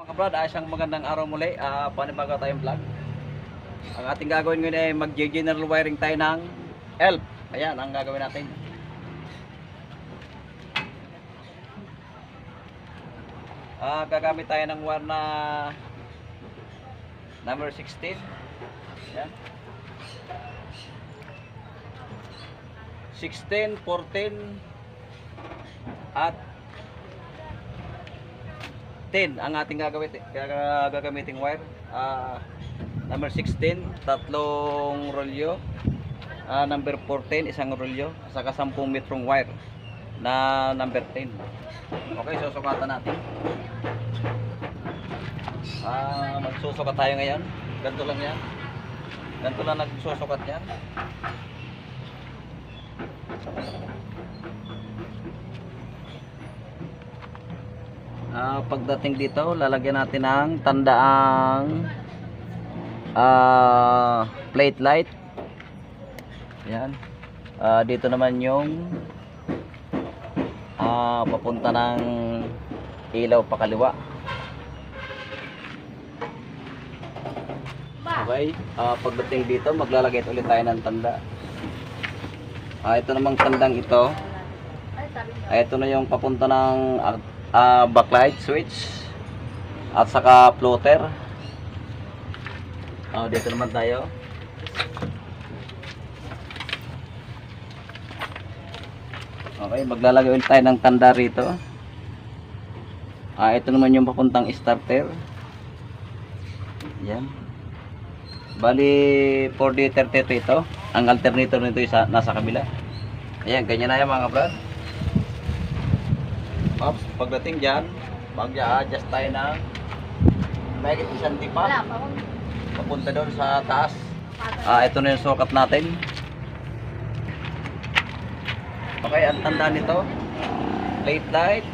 Mga brad, ay isang magandang araw muli. Panibago tayong vlog. Ang ating gagawin ngayon ay mag-general wiring tayo ng ELF. Ayan ang gagawin natin. Gagamit tayo ng wire na number 16. Ayan. 16, 14 at 10 ang ating gagamiting wire. Number 16, tatlong rolyo. Number 14, isang rolyo. Saka 10 metrong wire na number 10. Okay, susukatan natin. Magsusukat tayo ngayon. Ganito lang yan. Ganito lang nagsusukat yan. Pagdating dito, lalagyan natin ng tandaang plate light. Yan. Dito naman yung papunta ng ilaw pakaliwa. Okay. Pagdating dito, maglalagay ulit tayo ng tanda. Ito namang tandang ito. Ito na yung papunta ng backlight switch at saka floater. Dito naman tayo. Okay, maglalagay ulit tayo ng tanda rito. Ito naman yung papuntang starter. Yan. Bali 4D33 ito. Ang alternator nito isa nasa kabila. Ayan, ganyan na yan mga brad. Oops, pagdating dyan, mag-a-adjust tayo ng mahigit isang tipa papunta doon sa taas. Ito na yung sukat natin. Okay, ang tanda nito, plate light.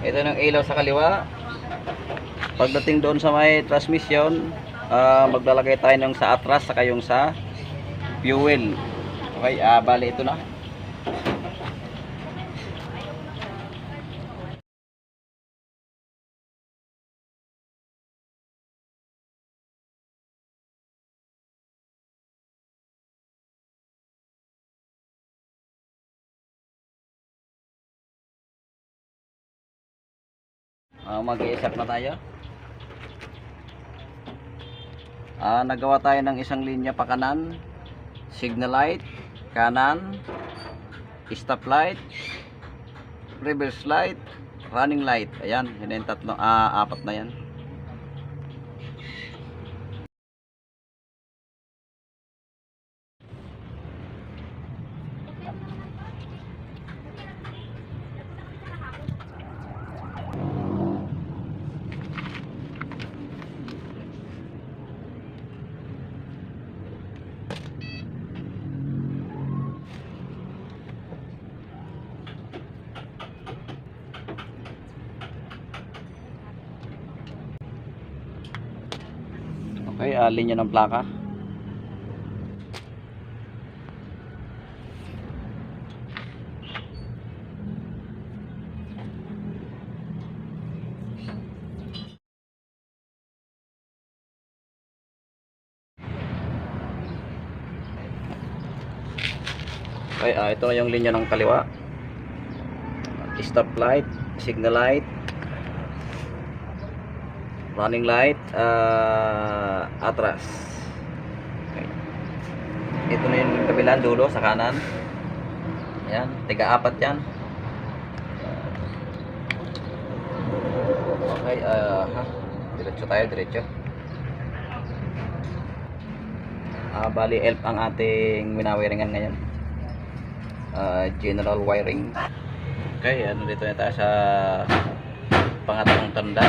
Ito ng ilaw sa kaliwa. Pagdating doon sa may transmission, maglalagay tayo ng sa atras saka yung sa fuel. Okay, bali ito na. Mag-i-isap na tayo. Nagawa tayo ng isang linya pa kanan, signal light, kanan, stop light, reverse light, running light. Ayan, yun yung tatlo, apat na yan. Okay, linya ng plaka. Okay, ito na yung linya ng kaliwa. Stop light, signal light, running light, atras. Okay. Ito na yung kabilang dulo sa kanan. Ayan, tiga-apat yan. Okay, diretso tayo, diretso. Bali ELF ang ating winawiringan ngayon. General wiring. Okay, dito na tayo sa pangatlong tanda.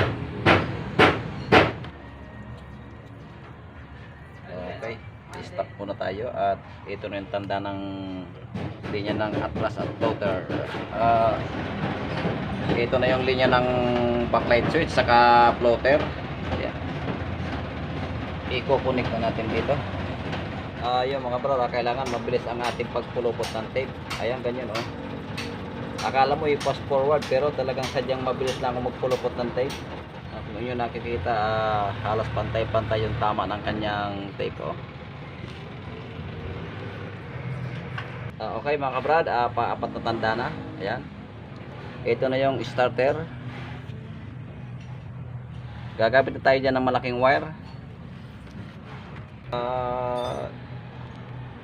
Okay, stop muna tayo at ito na yung tanda ng linya ng atras at floater. Ito na yung linya ng backlight switch saka floater. Ayan. I-connect na natin dito. Yung mga bro, kailangan mabilis ang ating pagpulupot ng tape. Ayan, ganyan oh. Akala mo i-fast forward pero talagang sadyang mabilis lang ako magpulupot ng tape. Kung inyo nakikita, halos pantay-pantay yung tama ng kanyang tape. Oh. Okay mga kabrad, paapat na tanda na. Ayan. Ito na yung starter. Gagamit na tayo dyan ng malaking wire.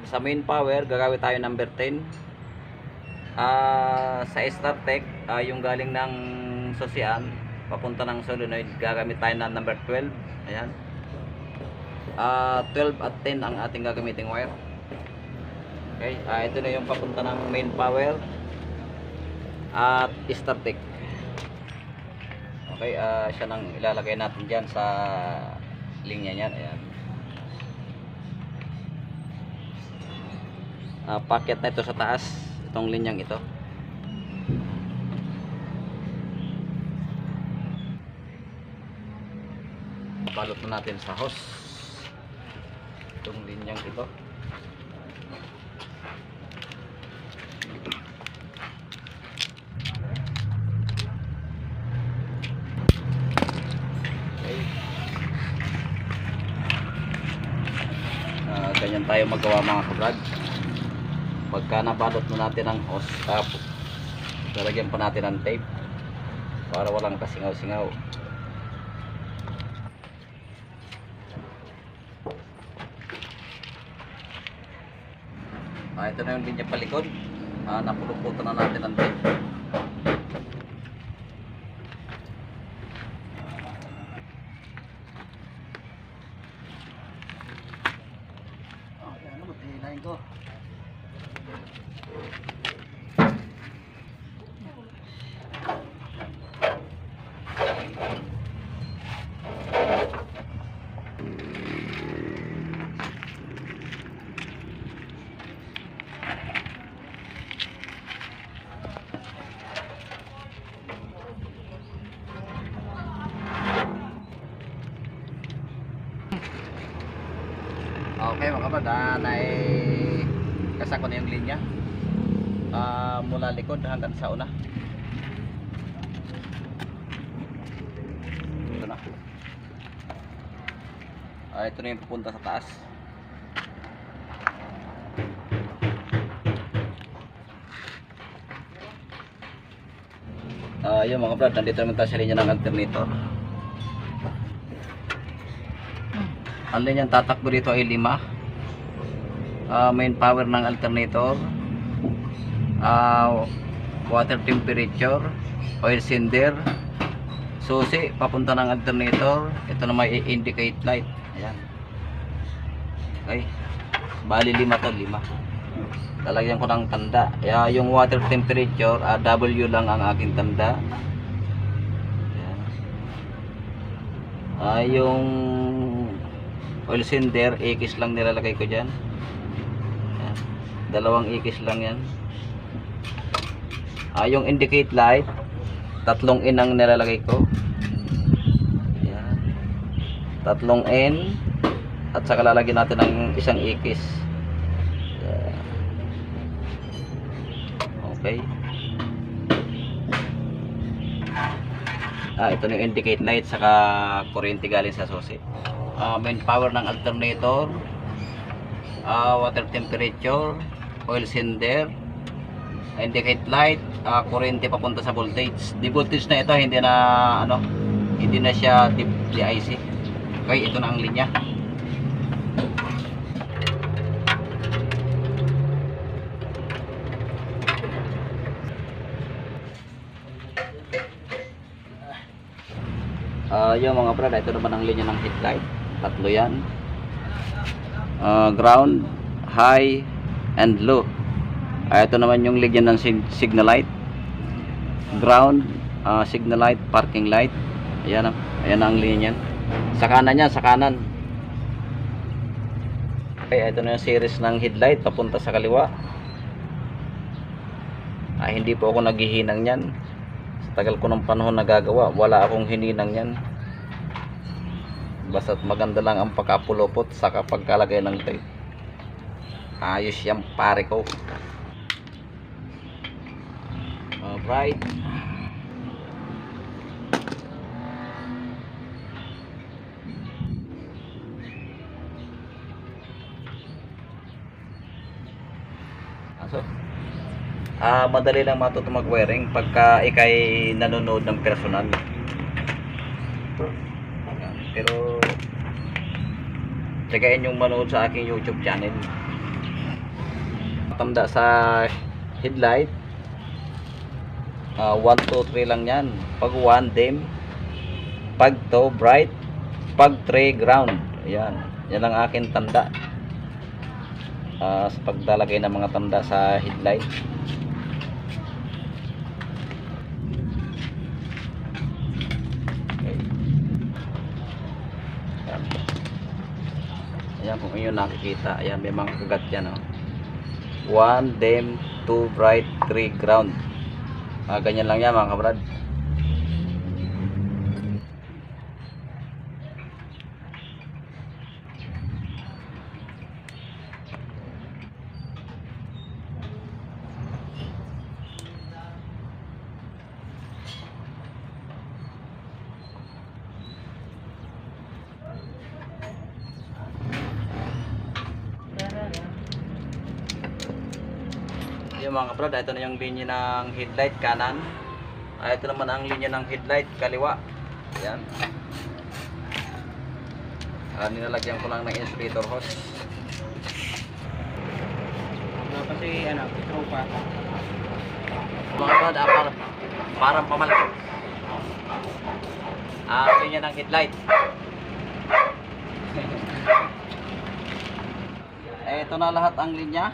Sa main power, gagawin tayo number 10. Sa StarTech, yung galing ng sosian papunta ng solenoid, gagamit tayo ng number 12. Ayan. 12 at 10 ang ating gagamiting wire. Okay, ito na yung papunta ng main power at StarTech. Okay, siya nang ilalagay natin dyan sa linya niyan. Ayan. Packet na ito sa taas, itong linyang ito. Balot na natin sa hose itong linyang ito. Okay. Ganyan tayo magawa mga kabrad. Pagka nabalot na natin ang hose, lalagyan pa natin ng tape para walang kasingaw-singaw. Ito na yung linya palikod. Napuluputan na natin ng tape. Okay, ano ba tinilayin ko? Okay mga kapad, kasako na yung linya mula likod hanggang sa una. Ito na. Ito na yung pupunta sa taas. Yun mga kapad, nandito naman tayo sa linya ng alternator. Ang linyang tatakbo dito ay 5. Main power ng alternator, water temperature, oil cylinder, susi papunta ng alternator. Ito na may indicate light. Ayan. Okay, bali 5 to, 5. Lalagyan ko ng tanda. Yung water temperature, W lang ang aking tanda. Ayan. Yung oil cylinder, X lang nilalagay ko dyan. Ayan. 2 X lang yan. Yung indicate light, 3 N ang nilalagay ko. Ayan. 3 N. At saka lalagyan natin ng 1 X. Ayan. Okay. Ito na yung indicate light, saka kuryente galing sa susi. Main power ng alternator, water temperature, oil cylinder, indicate light, kuryente papunta sa voltage. Di voltage na ito, hindi na siya DIC. Okay, ito na ang linya. Yung mga brad, ito naman ang linya ng headlight. 3 yan. Ground, high, and low. Ito naman yung linya ng signal light. Ground, signal light, parking light. Ayan ang linya yan. Sa kanan yan, sa kanan. Okay, ito na yung series ng headlight papunta sa kaliwa. Hindi po ako naghihinang yan. Sa tagal ko ng panahon nagagawa, wala akong hininang yan. Basta't maganda lang ang pagkapulupot sa pagkalagay ng tape. Ayos yan pare ko. Alright. So, madali lang matuto mag-wiring pagka ikay nanonood ng personal. Ayan. Pero tsagain yung manood sa aking YouTube channel. Tanda sa headlight, 1, 2, 3 lang yan. Pag 1 dim, pag 2 bright, pag 3 ground. Ayan, yan ang aking tanda sa paglalagay ng mga tanda sa headlight. Okay. Ayan. Ayan, kung inyo nakikita, ayan, may mga kagat yan, oh. 1 dim, 2 bright, 3 ground. Ganyan lang yan mga kabrad. Yung mga kabrad, ito na yung linya ng headlight kanan. Ito naman ang linya ng headlight kaliwa. Ayan. Nilalagyan ko lang ng insulator hose. Kasi ano, tropa. Mga kabrad, parang pamalaki. Linya ng headlight. Ito na lahat ang linya.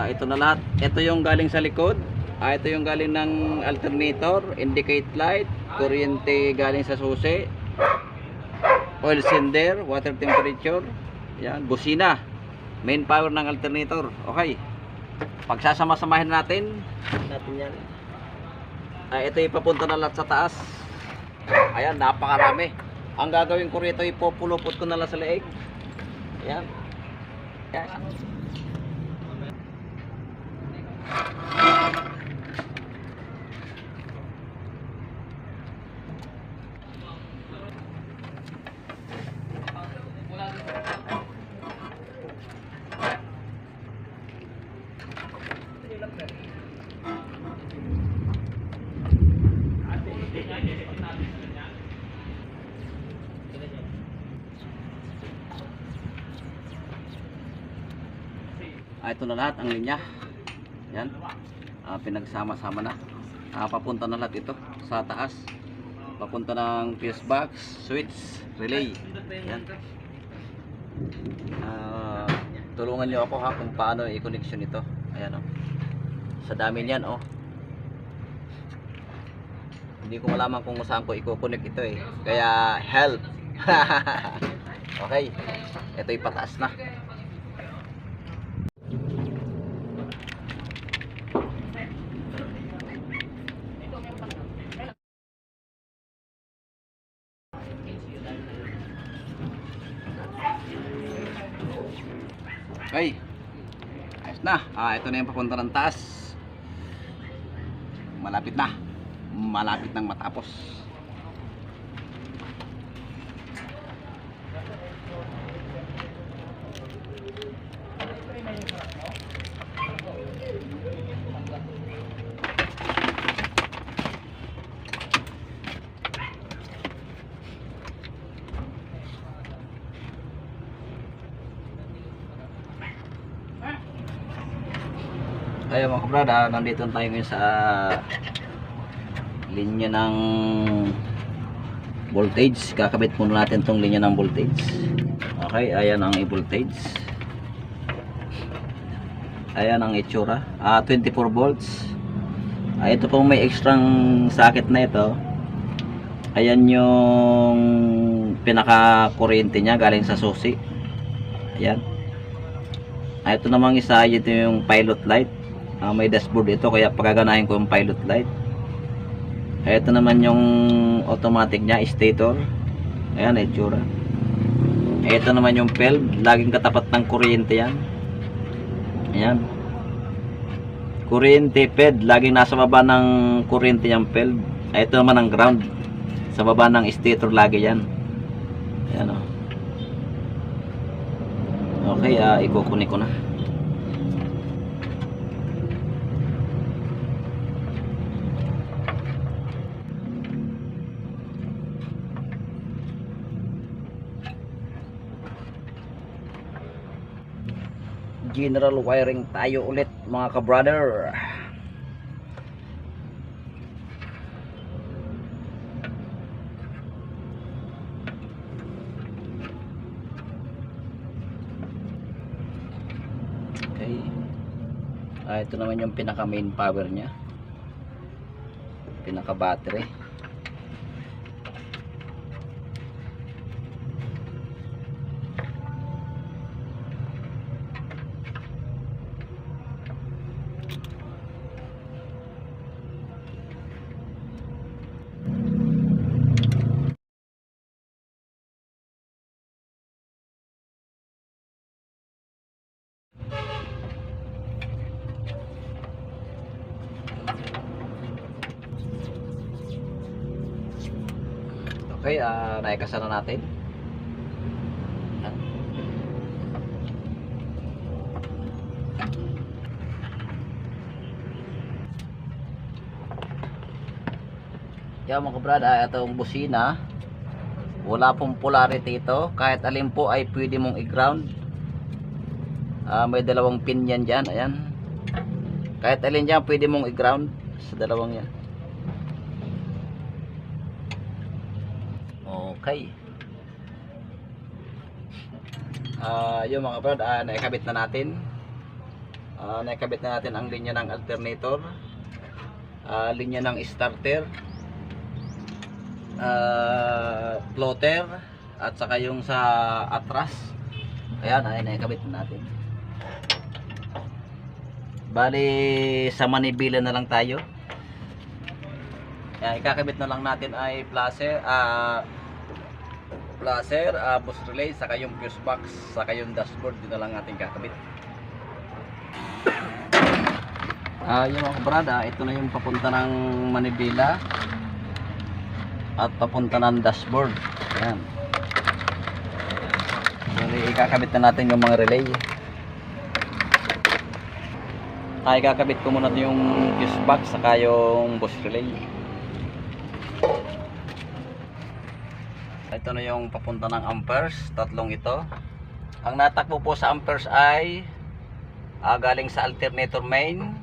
Ito na lahat. Ito yung galing sa likod. Ito yung galing ng alternator, indicate light, kuryente galing sa susi, oil cylinder, water temperature, yan, busina, main power ng alternator. Okay. Pagsasama-samahin natin yan. Ito ipapunta na lahat sa taas. Ayan, napakarami. Ang gagawin ko rito, ipopulupot ko na lang sa leeg. Ayan. Ayan. Ito na lahat ang linya. Yan. Pinagsama-sama na. Papunta na lahat ito sa taas. Papunta ng fuse box, switch, relay. Yan. Tulungan niyo ako ha kung paano i-connection ito. Ayan, oh. Sa dami niyan, oh. Hindi ko malaman kung saan ko i-connect ito eh. Kaya help. Okay. Ito ipataas na. Okay. Ayos na. Ito na yung papunta ng taas. Malapit na. Malapit nang matapos. Tayo mga kabrada, nandito tayo ngayon sa linya ng voltage. Kakabit muna natin tong linya ng voltage. Okay, ayan ang i-voltage. Ayan ang itsura. 24 volts. Ito pong may extra socket na ito. Ayan yung pinaka kuryente niya galing sa susi. Ayan. Ito namang isa, ito yung pilot light. May dashboard ito kaya pagaganahin ko yung pilot light. Ito naman yung automatic niya, stator. Ayan, itsura. Ito naman yung valve, laging katapat ng kuryente yan. Ayan. Kuryente ped, laging nasa baba ng kuryente yung valve. Ito naman ang ground. Sa baba ng stator lagi yan. Ayan, oh. Okay, ikukunin ko na. General wiring tayo ulit mga ka-brother. Okay. Ito naman yung pinaka main power nya, pinaka battery. Okay, naikasa na natin. Yan mga kabrad, itong busina, wala pong polarity ito. Kahit alin po ay pwede mong i-ground. May dalawang pin yan dyan, ayan. Kahit alin dyan pwede mong i-ground sa dalawang yan. Okay. Yung mga brad, naikabit na natin. Naikabit na natin ang linya ng alternator, linya ng starter, floater, at saka yung sa atras. Ayan, naikabit na natin. Bali sa manibela na lang tayo. Ikakabit na lang natin ay placer, bus relay, saka yung fuse box, saka yung dashboard. Dito na lang natin kakabit. Yung mga brad, ito na yung papunta ng manibela at papunta ng dashboard. Ayan. So, ikakabit na natin yung mga relay. Ikakabit ko muna yung fuse box saka yung bus relay. Ito na yung papunta ng amperes, tatlong ito. Ang natakbo po sa amperes ay galing sa alternator main,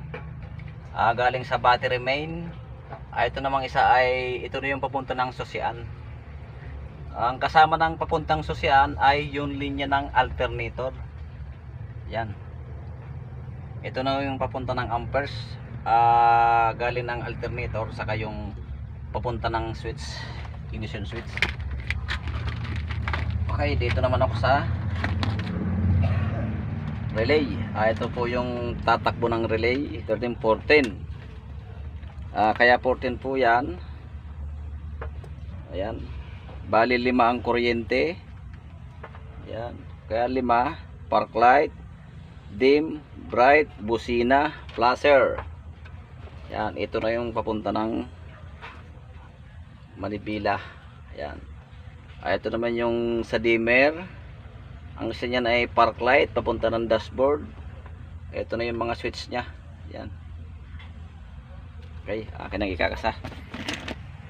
galing sa battery main. Ito namang isa ay ito na yung papunta ng susian. Ang kasama ng papuntang susian ay yung linya ng alternator. Yan. Ito na yung papunta ng amperes, galing ng alternator, saka yung papunta ng switch, ignition switch. Okay, dito naman ako sa relay. Ito po yung tatakbo ng relay, 13-14. Kaya 14 po yan. Ayan. Bali 5 ang kuryente. Ayan. Kaya 5, park light, dim, bright, busina, flasher. Ayan, ito na yung papunta ng manibela. Ayan. Ito naman yung sa dimmer. Ang isa niyan ay park light, papunta ng dashboard. Ito na yung mga switch nya. Yan. Okay, akin ang ikakasa.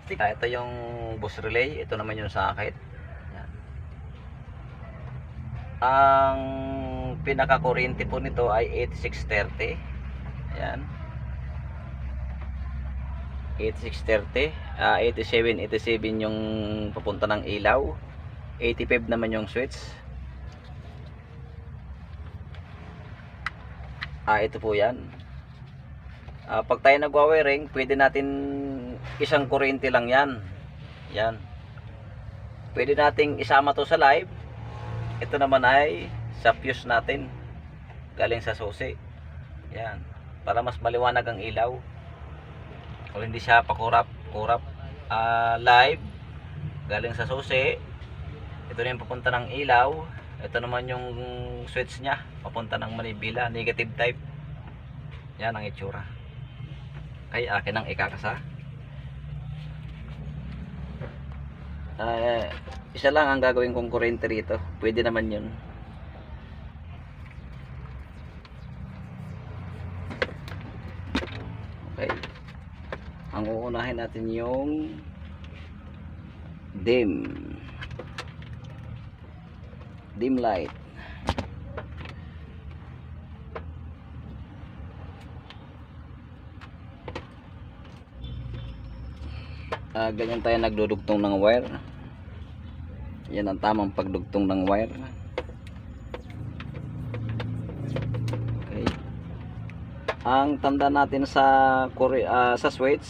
Ito yung bus relay. Ito naman yung socket. Yan. Ang pinaka kuryente po nito ay 8630. Yan. 8630, 87 yung papunta ng ilaw, 85 naman yung switch. Ito po yan. Pag tayo nagwa-wiring, pwede natin isang kuryente lang yan. Yan. Pwede nating isama to sa live. Ito naman ay sa fuse natin, galing sa susi. Yan. Para mas maliwanag ang ilaw. O hindi siya pakurap live, galing sa susi. Ito na yung papunta ng ilaw. Ito naman yung switch nya, papunta ng manibela, negative type. Yan ang itsura. Okay, akin ang ikakasa. Isa lang ang gagawin kong kuryente rito. Pwede naman yun. Okay. Ang uunahin natin yung dim light. Ganyan tayo nagdudugtong ng wire. Yan ang tamang pagdugtong ng wire. Okay. Ang tanda natin sa sa switch,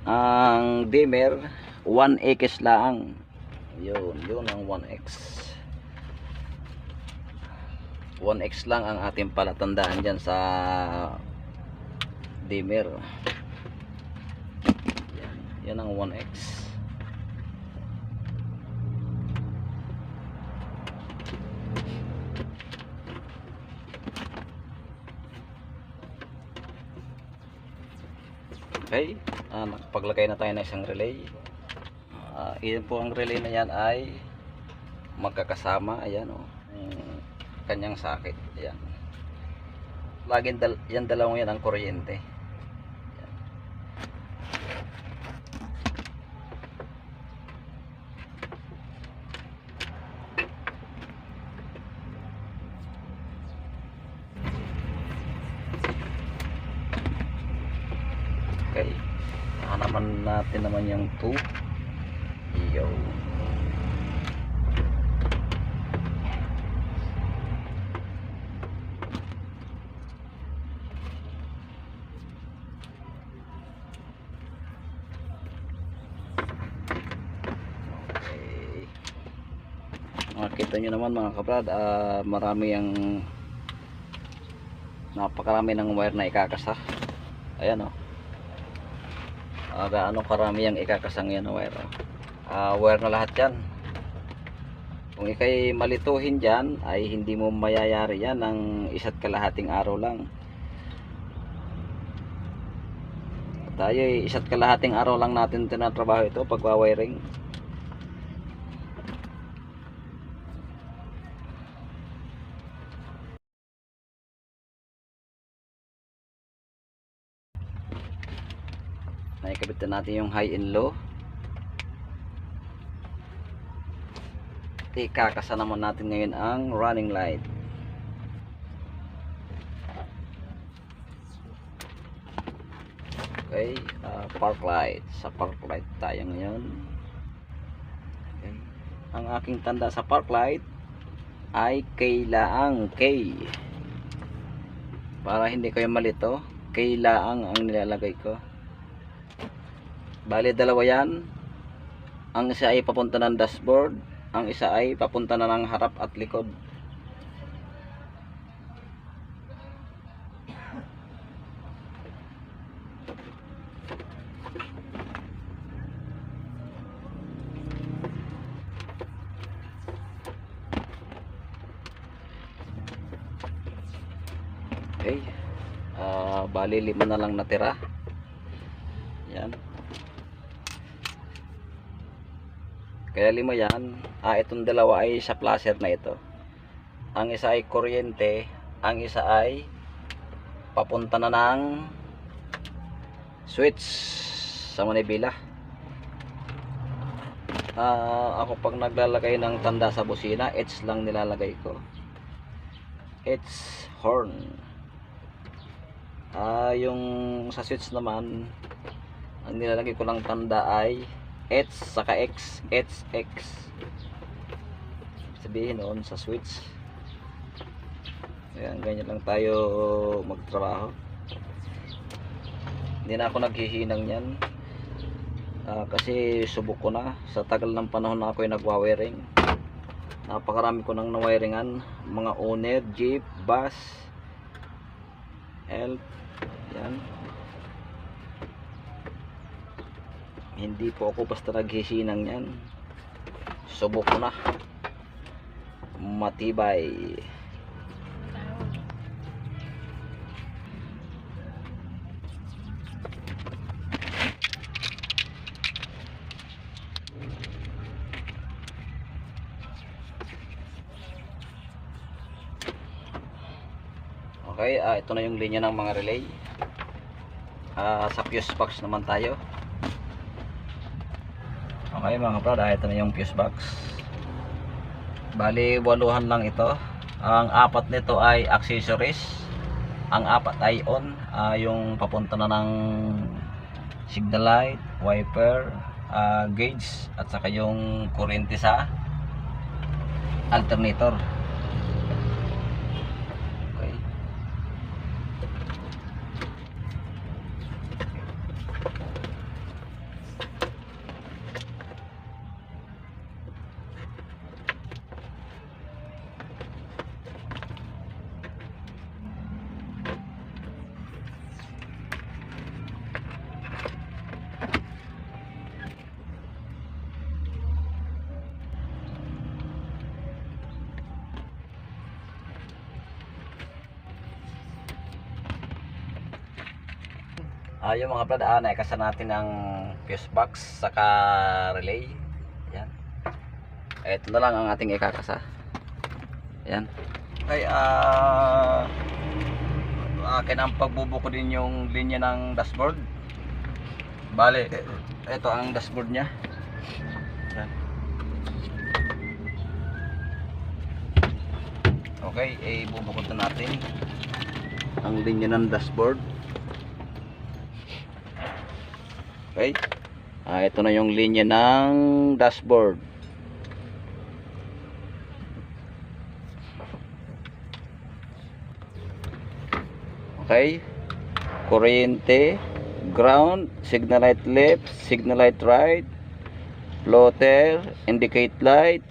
ang dimmer 1x lang. Yun ang 1x. 1x lang ang ating palatandaan dyan sa dimmer. Yan ang 1x. Okay, nakapaglagay na tayo ng isang relay. Iyan po ang relay na yan ay magkakasama. Ayan o, kanyang sakit. Ayan. Laging yan dalawang yan ang kuryente. Ayan. Okay, hanapan natin naman yung 2. Yo. Makita nyo naman mga kabrad, marami ang napakarami ng wire na ikakasa. Ayan o, gaano karami ang ikakasang yan na wire. Wire na lahat yan. Kung ikay malituhin dyan ay hindi mo mayayari yan ng 1.5 araw lang. Tayo 1.5 araw lang natin tinatrabaho ito pagwa-wiring. Naikabit na natin yung high and low. Ikakasa naman natin ngayon ang running light. Okay, park light. Sa park light tayo ngayon. Okay. Ang aking tanda sa park light ay kailaang K. Para hindi kayo malito, kailaang ang nilalagay ko. Bali dalawa yan. Ang isa ay papunta ng dashboard, ang isa ay papunta na ng harap at likod. Okay, bali 5 na lang natira. Yan. Kaya 5 yan. Itong dalawa ay sa placer na ito. Ang isa ay kuryente, ang isa ay papunta na ng switch sa manibela. Ako pag naglalagay ng tanda sa busina, H lang nilalagay ko. H horn. Yung sa switch naman, ang nilalagay ko lang tanda ay H saka X, HX. Sabihin noon sa switch. Ayan, ganyan lang tayo magtrabaho. Hindi na ako naghihinang yan. Kasi subok ko na. Sa tagal ng panahon na ako ay nagwa-wiring. Napakarami ko nang nawiringan. Mga owner, jeep, bus, elf. Yan. Hindi po ako basta naghihinang yan. Subok ko na. Matibay. Okay, ito na yung linya ng mga relay. Sa fuse box naman tayo. Okay mga brad, ito na yung fuse box. Bali 8 lang ito. Ang 4 nito ay accessories. Ang 4 ay on, yung papunta na ng signal light, wiper, gauge, at saka yung kuryente sa alternator. Okay. Yung mga brad, naikasa natin ang fuse box saka relay. Yan. Ito na lang ang ating ikakasa. Yan. Okay, akin ang pagbubuko din yung linya ng dashboard. Bale, ito ang dashboard nya. Yan. Okay, ibubukod na natin ang linya ng dashboard. Okay. Ito na yung linya ng dashboard. Okay. Kuryente, ground, signal light left, signal light right, floater, indicate light,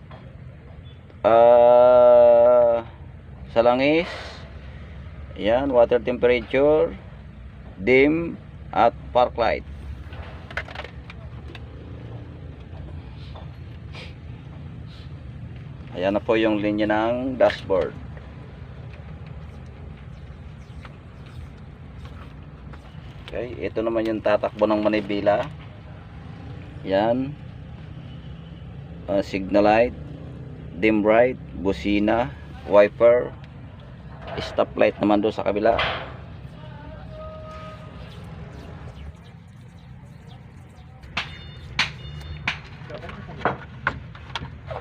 salangis, ayan, water temperature, dim, at park light. Ayan na po yung linya ng dashboard. Okay, ito naman yung tatakbo ng manibela. Yan. Signal light, dim bright, busina, wiper, stop light naman doon sa kabila.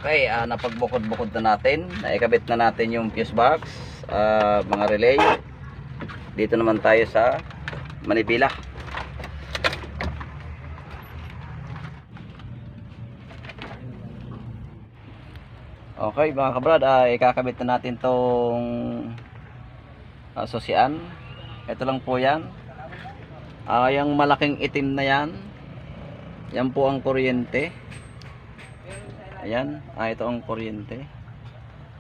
Okay, napagbukod-bukod na natin. Naikabit na natin yung fuse box, mga relay. Dito naman tayo sa manibela. Okay mga kabrad, ikakabit na natin tong susian. Ito lang po yan. Yung malaking itim na yan, yan po ang kuryente. Ayan, ito ang kuryente.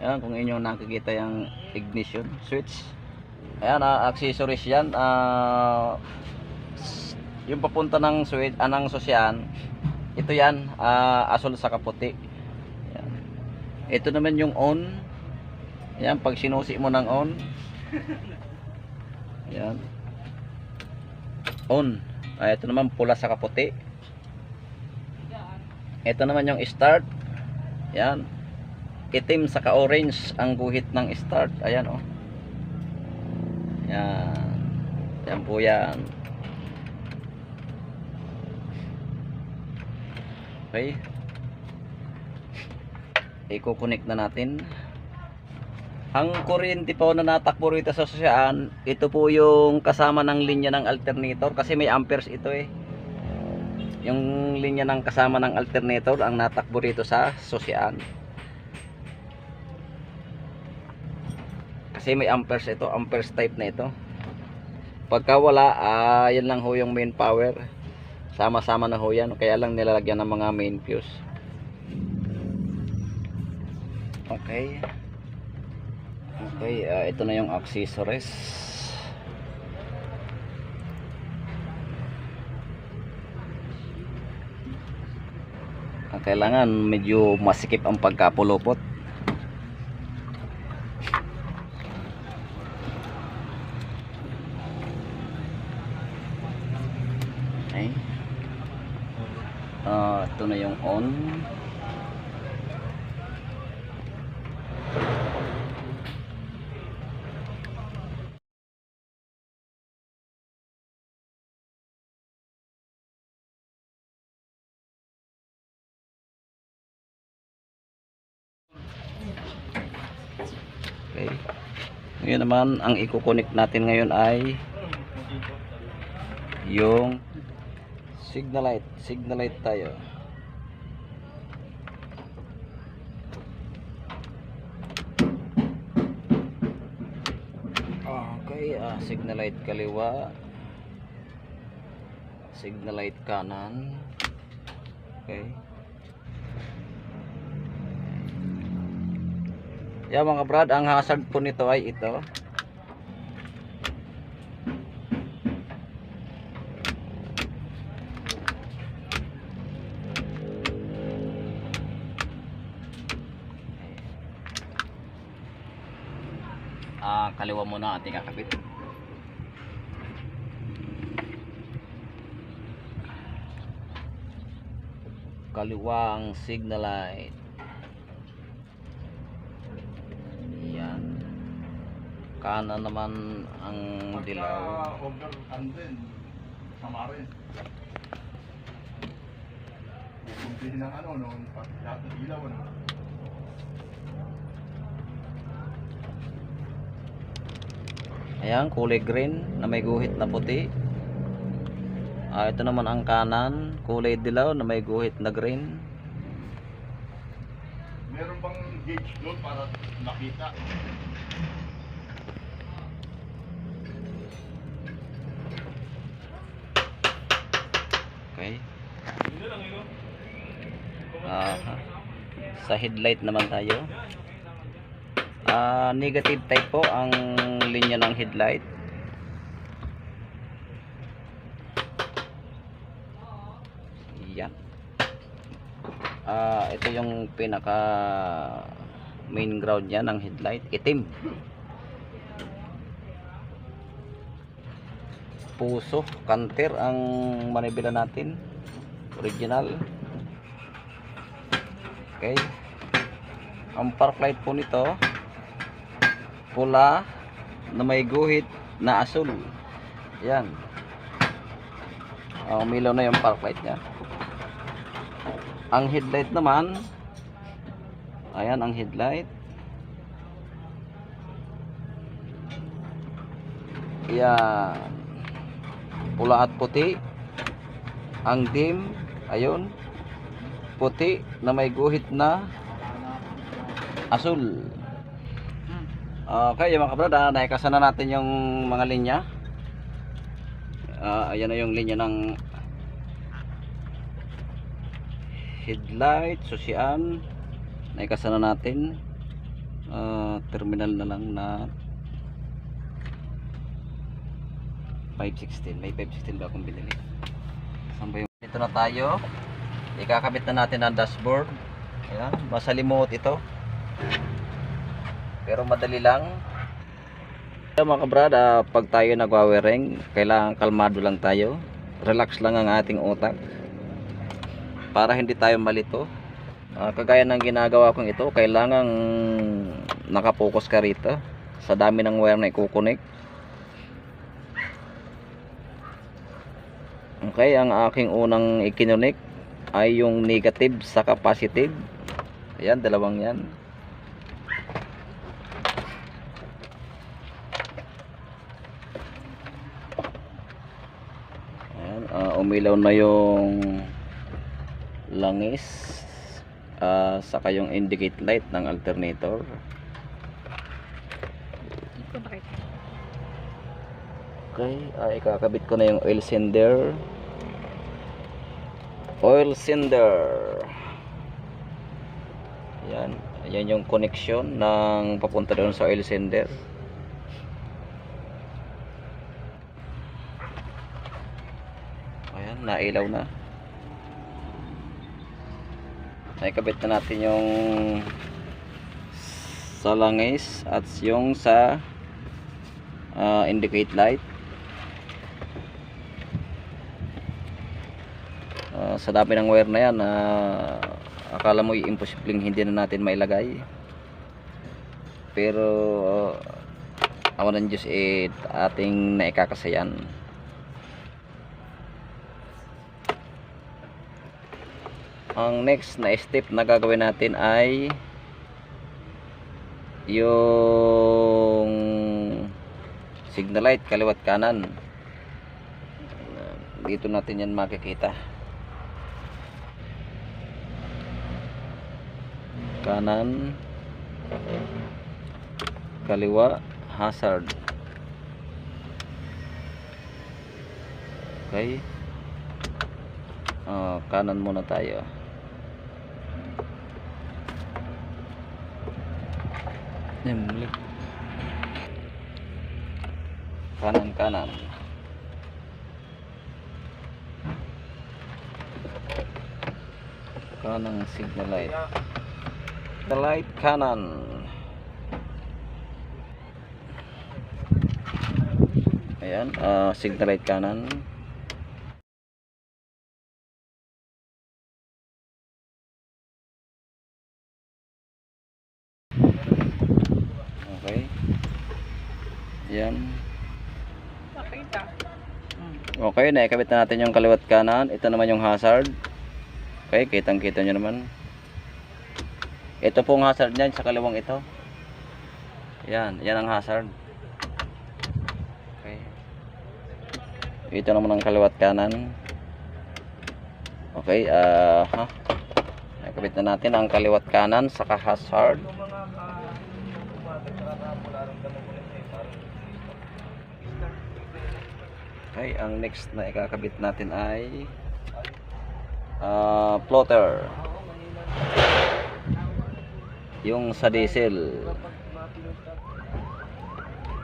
Ayan, kung inyo nakikita yung ignition switch. Ayan, accessories yan. Yung papunta ng switch, ng susian, ito yan, asul sa kaputi. Ayan. Ito naman yung on. Ayan, pag sinusi mo ng on. Ayan. On. Ito naman pula sa kaputi. Ito naman yung start. Yan. Itim saka orange ang guhit ng start. Ayan oh. Yan. Yan po yan. Okay. I-connect na natin. Ang kuryente po na natakbo rito sa susian, ito po yung kasama ng linya ng alternator kasi may amperes ito eh. Yung linya ng kasama ng alternator ang natakbo rito sa susian. Kasi may amperes ito, amperes type na ito. Pagka wala, yan lang ho yung main power. Sama-sama na ho yan, kaya lang nilalagyan ng mga main fuse. Okay. Okay, ito na yung accessories. Kailangan medyo masikip ang pagkapulupot. Okay. Ito na yung on. Okay. Ngayon naman, ang i-connect natin ngayon ay yung Signal light tayo. Okay, signal light kaliwa, signal light kanan. Okay. Yeah, mga brad, ang hazard po nito ay ito. Kaliwa muna ating kakabit. Kaliwang signal light. Yan. Kanan naman ang dilaw. Over andin. Sama rin. Kukumpihin ng ano, nung lahat ng ilaw, ano. Ayan, kulay green na may guhit na puti. Ito naman ang kanan, kulay dilaw na may guhit na green. Meron bang gauge doon para makita? Okay. Sa headlight naman tayo. Negative type po ang linya ng headlight. Yan. Ito yung pinaka main ground niya ng headlight, itim. Puso, kanter ang manibela natin, original. Okay. Ang park light po nito pula na may guhit na asul. Yan. Umilaw na yung park light nya. Ang headlight naman, ayan ang headlight. Yan. Pula at puti. Ang dim, ayun, puti na may guhit na asul. Okay, mga kabrad, naikasa na natin yung mga linya. Ayan na yung linya ng headlight, susian. Naikasa na natin. Terminal na lang na 516. May 516 ba akong binili? Saan ba yung... Ito na tayo. Ikakabit na natin ang dashboard. Ayan, masalimuot ito. Pero madali lang. Mga kabrad, pag tayo nagwawiring, kailangan kalmado lang tayo. Relax lang ang ating utak para hindi tayo malito. Kagaya ng ginagawa kong ito, kailangan nakapokus ka rito sa dami ng wire na ikukunik. Okay, ang aking unang ikinunik ay yung negative sa positive. Ayan, dalawang yan. Umilaw na yung langis, saka yung indicate light ng alternator. Okay, ikakabit ko na yung oil cylinder. Yan yung connection ng papunta doon sa oil cylinder. Ayan, nailaw na. Naikabit na natin yung sa langis at yung sa indicate light. Sa dami ng wire na yan, akala mo imposibleng hindi na natin mailagay. Pero awan ng Diyos, ating naikakasayan. Ang next na step na gagawin natin ay yung signal light kaliwat kanan. dito natin yan makikita. Kanan, kaliwa, hazard. Okay. Kanan muna tayo. Kanan, kanan. Kanang signal light. The light kanan. Ayan, signal light kanan. Okay. Ayan. Okay, naikabit na natin yung kaliwat kanan. Ito naman yung hazard. Okay, kitang-kita nyo naman. Ito pong hazard niyan sa kaliwang ito. Yan, yan ang hazard. Okay. Ito naman ang kaliwat kanan. Okay, nakabit na natin ang kaliwat kanan saka hazard. Okay, ang next na ikakabit natin ay plotter. Yung sa diesel.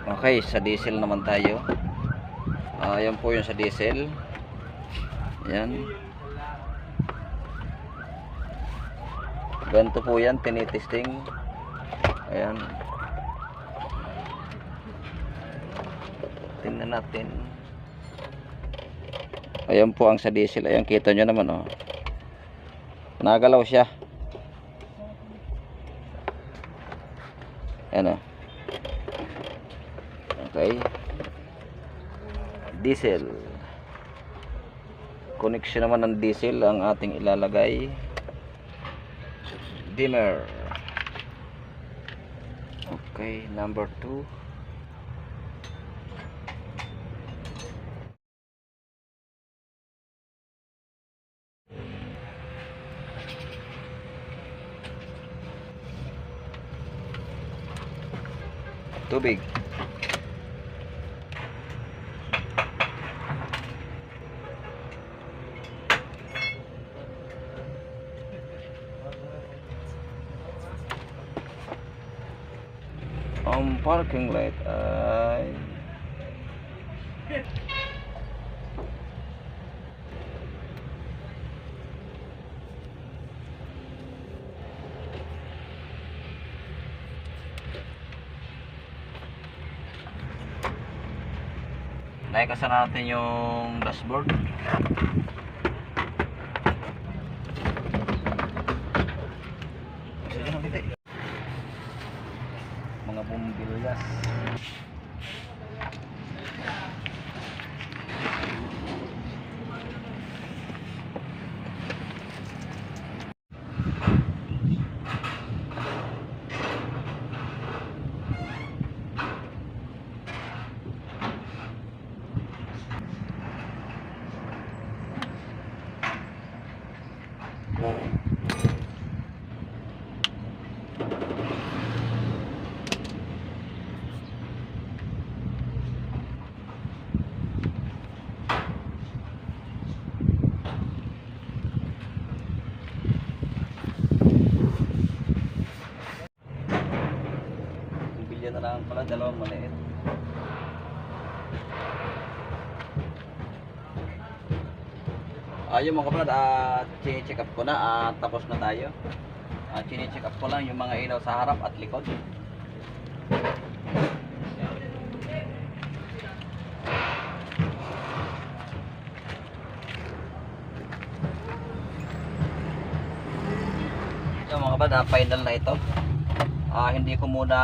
Okay, sa diesel naman tayo. Yan po yung sa diesel. Yan. Ganito po yan, tinitesting. Ayan. Tingnan natin. Ayan po ang sa diesel. Ayan, kita nyo naman, oh. Nagalaw siya. Ayan, oh. Okay. Diesel. Connection naman ng diesel ang ating ilalagay. Dimmer. Okay, number 2. Tubig. Ang parking light ay naikasa natin yung dashboard. Mga bumbilyas. Bumbilya na lang pala, dalawang maliit. Yung mga kapatid, chine-check up ko na, tapos na tayo. Chine-check up ko lang yung mga ilaw sa harap at likod. Yung mga kapatid, final na ito. Hindi ko muna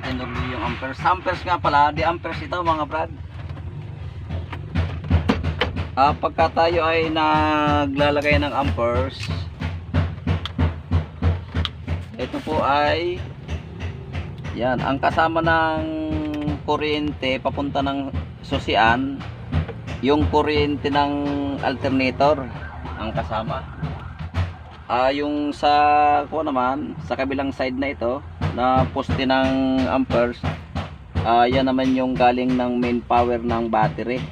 tinurli yung amperes. Amperes nga pala, di amperes ito mga brad. Pagka tayo ay naglalagay ng amperes, ito po ay yan, ang kasama ng kuryente papunta ng susian, yung kuryente ng alternator ang kasama. Yung sa naman, sa kabilang side na ito, na poste ng amperes, yan naman yung galing ng main power ng battery.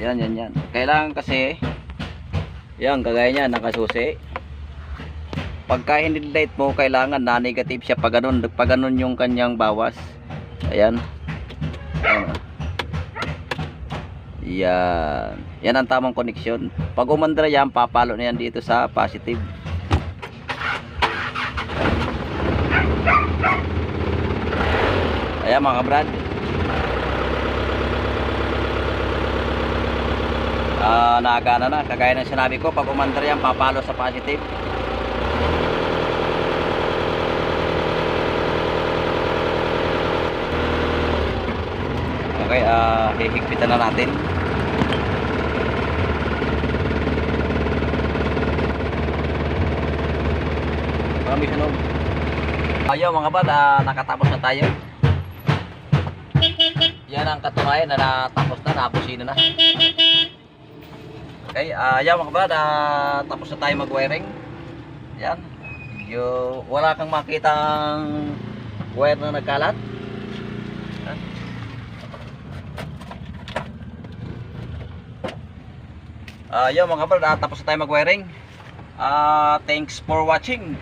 Yan. Kailangan kasi, yan, kagaya niya, nakasusi. Pagka hindi light mo, kailangan na negative siya pag ganun yung kanyang bawas. Ayan. Yan ang tamang koneksyon. Pag umandra yan, papalo na yan dito sa positive. Ayan mga brad. Naagana na. Kagaya ng sinabi ko, pag umandra yan, papalo sa positive. Okay, hihigpitan na natin. Ayaw mga bad, nakatapos na tayo. Yan ang katunayan na natapos na, nabusina na. Okay, ayaw mga bad, tapos na tayo mag-wiring. Yan. Wala kang makitang wire na nagkalat. Ayaw mga bad, tapos na tayo mag-wiring. Thanks for watching.